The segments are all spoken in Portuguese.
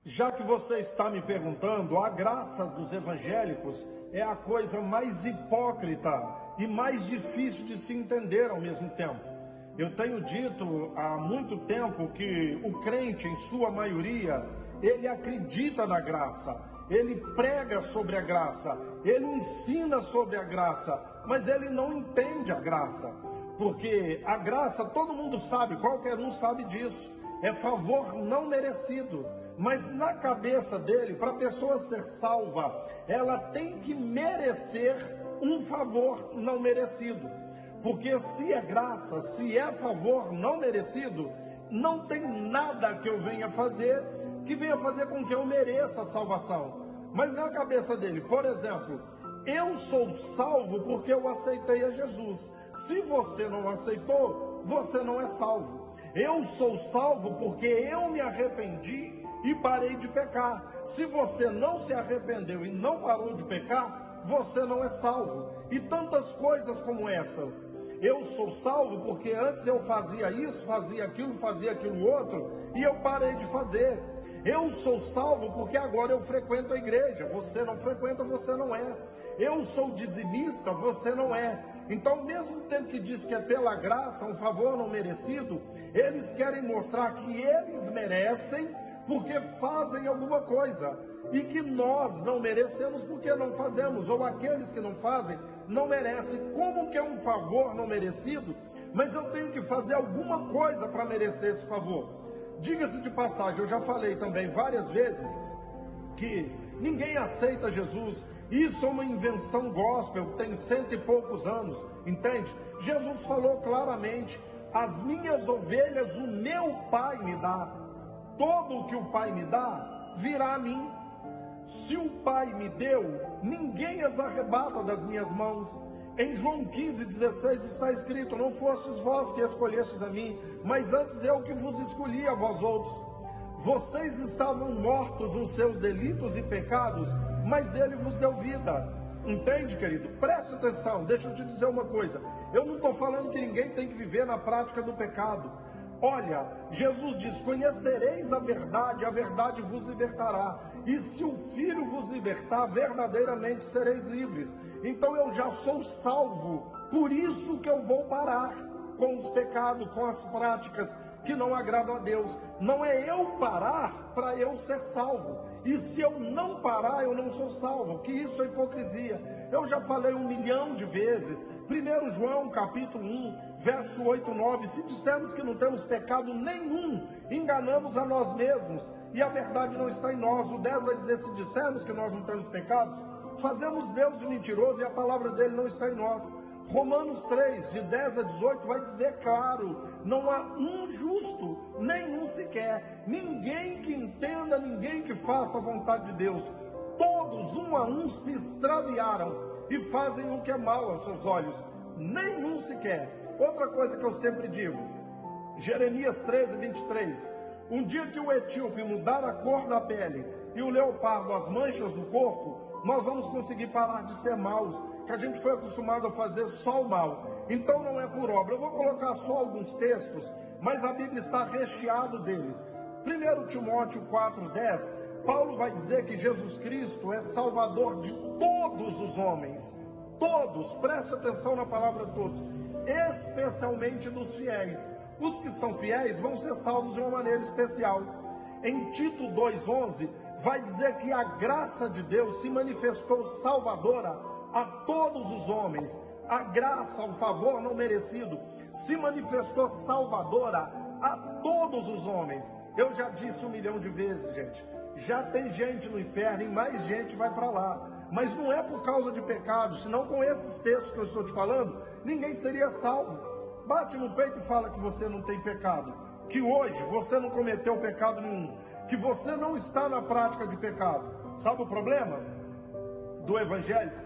Já que você está me perguntando, a graça dos evangélicos é a coisa mais hipócrita e mais difícil de se entender ao mesmo tempo. Eu tenho dito há muito tempo que o crente, em sua maioria, ele acredita na graça, ele prega sobre a graça, ele ensina sobre a graça, mas ele não entende a graça. Porque a graça, todo mundo sabe, qualquer um sabe disso, é favor não merecido. Mas na cabeça dele, para a pessoa ser salva, ela tem que merecer um favor não merecido. Porque se é graça, se é favor não merecido, não tem nada que eu venha fazer que venha fazer com que eu mereça a salvação. Mas na cabeça dele, por exemplo, eu sou salvo porque eu aceitei a Jesus. Se você não aceitou, você não é salvo. Eu sou salvo porque eu me arrependi e parei de pecar. Se você não se arrependeu e não parou de pecar, você não é salvo. E tantas coisas como essa. Eu sou salvo porque antes eu fazia isso, fazia aquilo outro, e eu parei de fazer. Eu sou salvo porque agora eu frequento a igreja. Você não frequenta, você não é. Eu sou dizimista, você não é. Então, ao mesmo tempo que diz que é pela graça, um favor não merecido, eles querem mostrar que eles merecem porque fazem alguma coisa, e que nós não merecemos porque não fazemos, ou aqueles que não fazem não merecem. Como que é um favor não merecido, mas eu tenho que fazer alguma coisa para merecer esse favor? Diga-se de passagem, eu já falei também várias vezes que ninguém aceita Jesus. Isso é uma invenção gospel, tem 100 e poucos anos, entende? Jesus falou claramente: as minhas ovelhas o meu Pai me dá. Todo o que o Pai me dá, virá a mim. Se o Pai me deu, ninguém as arrebata das minhas mãos. Em João 15:16 está escrito: não fostes vós que escolhestes a mim, mas antes eu que vos escolhi a vós outros. Vocês estavam mortos nos seus delitos e pecados, mas ele vos deu vida. Entende, querido? Preste atenção, deixa eu te dizer uma coisa. Eu não estou falando que ninguém tem que viver na prática do pecado. Olha, Jesus diz: conhecereis a verdade vos libertará. E se o Filho vos libertar, verdadeiramente sereis livres. Então eu já sou salvo, por isso que eu vou parar com os pecados, com as práticas que não agradam a Deus. Não é eu parar para eu ser salvo. E se eu não parar, eu não sou salvo, que isso é hipocrisia. Eu já falei 1 milhão de vezes. 1 João capítulo 1, verso 8, 9. Se dissermos que não temos pecado nenhum, enganamos a nós mesmos, e a verdade não está em nós. O 10 vai dizer: se dissermos que nós não temos pecados, fazemos Deus de mentiroso, e a palavra dele não está em nós. Romanos 3, de 10 a 18, vai dizer claro: não há um justo, nenhum sequer, ninguém que entenda, ninguém que faça a vontade de Deus. Todos, um a um, se extraviaram e fazem o que é mal aos seus olhos, nenhum sequer. Outra coisa que eu sempre digo, Jeremias 13, 23, um dia que o etíope mudar a cor da pele e o leopardo as manchas do corpo, nós vamos conseguir parar de ser maus, que a gente foi acostumado a fazer só o mal. Então não é por obra. Eu vou colocar só alguns textos, mas a Bíblia está recheada deles. 1 Timóteo 4:10, Paulo vai dizer que Jesus Cristo é Salvador de todos os homens. Todos, preste atenção na palavra todos, especialmente dos fiéis. Os que são fiéis vão ser salvos de uma maneira especial. Em Tito 2:11, vai dizer que a graça de Deus se manifestou salvadora a todos os homens. A graça, o favor não merecido, se manifestou salvadora a todos os homens. Eu já disse 1 milhão de vezes, gente, já tem gente no inferno e mais gente vai para lá. Mas não é por causa de pecado, senão com esses textos que eu estou te falando, ninguém seria salvo. Bate no peito e fala que você não tem pecado, que hoje você não cometeu pecado nenhum, que você não está na prática de pecado. Sabe o problema do evangelho?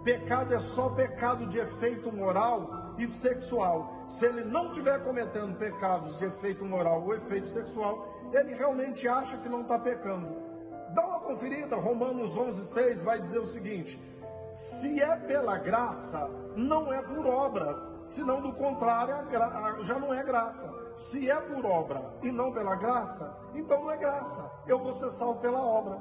Pecado é só pecado de efeito moral e sexual. Se ele não estiver cometendo pecados de efeito moral ou efeito sexual, ele realmente acha que não está pecando. Dá uma conferida, Romanos 11:6 vai dizer o seguinte: Se é pela graça, não é por obras, senão do contrário, já não é graça. Se é por obra e não pela graça, então não é graça. Eu vou ser salvo pela obra.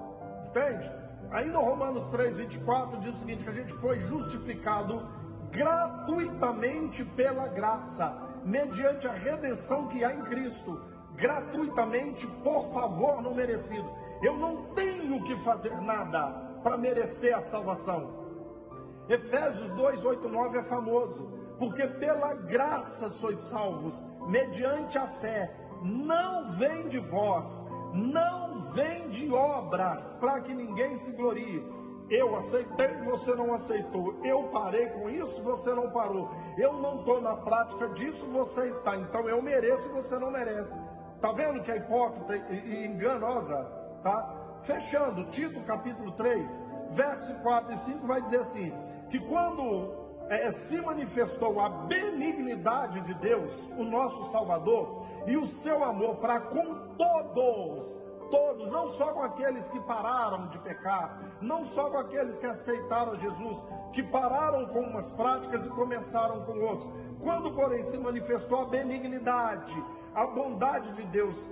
Entende? Ainda Romanos 3:24 diz o seguinte, que a gente foi justificado gratuitamente pela graça, mediante a redenção que há em Cristo. Gratuitamente, por favor, não merecido. Eu não tenho que fazer nada para merecer a salvação. Efésios 2:8-9 é famoso, porque pela graça sois salvos, mediante a fé, não vem de vós, não vem de obras, para que ninguém se glorie. Eu aceitei, você não aceitou. Eu parei com isso, você não parou. Eu não estou na prática disso, você está. Então eu mereço e você não merece. Está vendo que é hipócrita e enganosa? Tá? Fechando, Tito capítulo 3, verso 4 e 5 vai dizer assim, que quando se manifestou a benignidade de Deus, o nosso Salvador, e o seu amor para com todos, não só com aqueles que pararam de pecar, não só com aqueles que aceitaram Jesus, que pararam com umas práticas e começaram com outros. Quando, porém, se manifestou a benignidade, a bondade de Deus,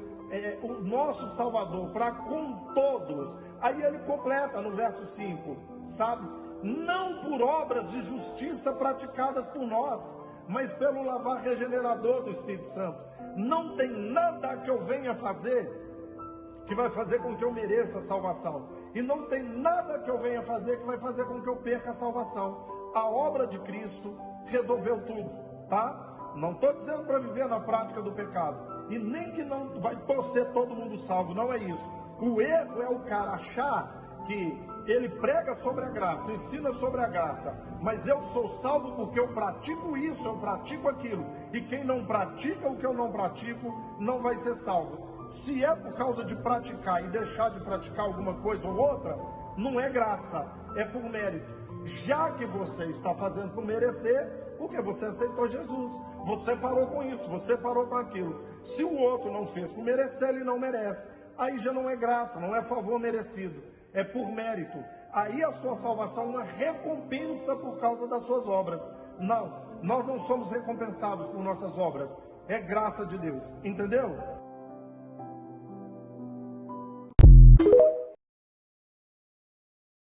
o nosso Salvador, para com todos, aí ele completa no verso 5, sabe? Não por obras de justiça praticadas por nós, mas pelo lavar regenerador do Espírito Santo. Não tem nada que eu venha fazer que vai fazer com que eu mereça a salvação. E não tem nada que eu venha fazer que vai fazer com que eu perca a salvação. A obra de Cristo resolveu tudo, tá? Não estou dizendo para viver na prática do pecado. E nem que não vai torcer todo mundo salvo, não é isso. O erro é o cara achar que ele prega sobre a graça, ensina sobre a graça, mas eu sou salvo porque eu pratico isso, eu pratico aquilo. E quem não pratica o que eu não pratico, não vai ser salvo. Se é por causa de praticar e deixar de praticar alguma coisa ou outra, não é graça, é por mérito. Já que você está fazendo por merecer, porque você aceitou Jesus, você parou com isso, você parou com aquilo. Se o outro não fez por merecer, ele não merece. Aí já não é graça, não é favor merecido, é por mérito. Aí a sua salvação é uma recompensa por causa das suas obras. Não, nós não somos recompensados por nossas obras, é graça de Deus, entendeu?